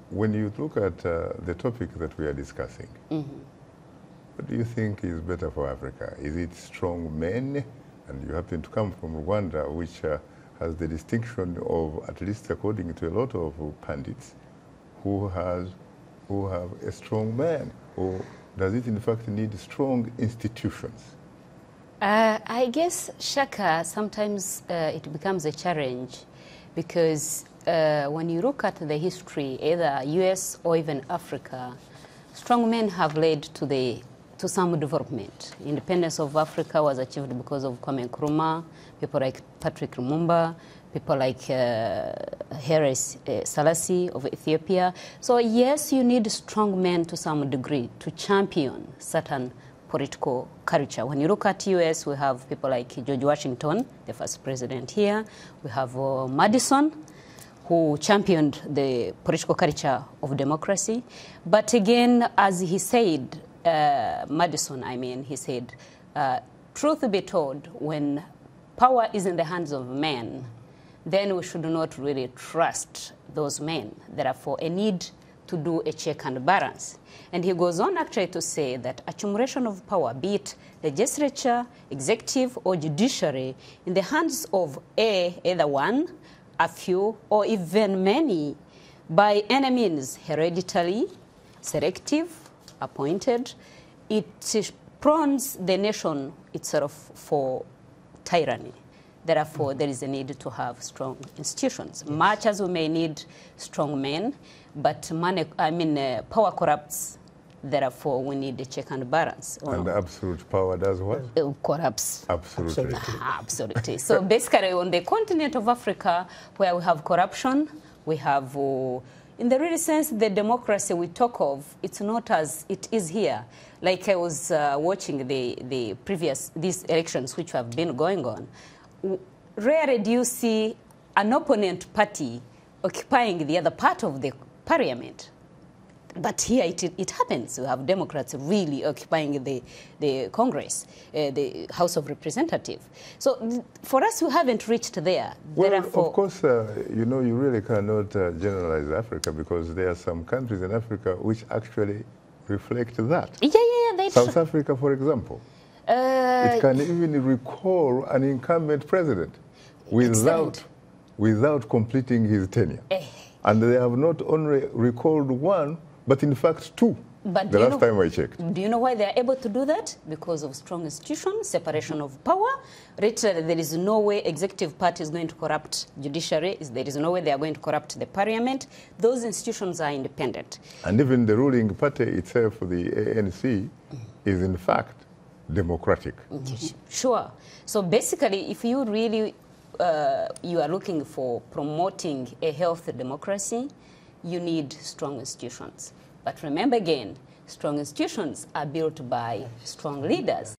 When you look at the topic that we are discussing, what do you think is better for Africa? Is it strong men? And you happen to come from Rwanda, which has the distinction of, at least according to a lot of pundits, who have a strong man? Or does it in fact need strong institutions? I guess, Shaka, sometimes it becomes a challenge because when you look at the history, either US or even Africa, strong men have led to some development. Independence of Africa was achieved because of Kwame Nkrumah, people like Patrick Lumumba, people like Haile Selassie of Ethiopia. So yes, you need strong men to some degree to champion certain political culture. When you look at US, we have people like George Washington, the first president here. We have Madison, who championed the political culture of democracy. But again, as he said, Madison, he said, truth be told, when power is in the hands of men, then we should not really trust those men. Therefore, a need to do a check and balance. And he goes on actually to say that accumulation of power, be it legislature, executive, or judiciary, in the hands of either one, a few, or even many, by any means, hereditary, selective, appointed, it prones the nation itself for tyranny. Therefore, there is a need to have strong institutions. Yes. Much as we may need strong men, but power corrupts. Therefore, we need a check and balance. And absolute power does what? Corrupts. Absolutely. Absolutely. So basically, on the continent of Africa, where we have corruption, we have, in the real sense, the democracy we talk of, it's not as it is here. Like I was watching these elections which have been going on. Rarely do you see an opponent party occupying the other part of the parliament. But here it happens. We have Democrats really occupying the Congress, the House of Representatives. So for us, we haven't reached there. Well, of course, you know, you really cannot generalize Africa because there are some countries in Africa which actually reflect that. Yeah. South Africa, for example. It can even recall an incumbent president without completing his tenure. And they have not only recalled one, but in fact two, but the last time I checked. Do you know why they are able to do that? Because of strong institutions, separation of power. Literally, there is no way executive party is going to corrupt judiciary. There is no way they are going to corrupt the parliament. Those institutions are independent. And even the ruling party itself, the ANC, is in fact democratic. Sure. So basically, if you really you are looking for promoting a healthy democracy, you need strong institutions. But remember again, strong institutions are built by strong leaders.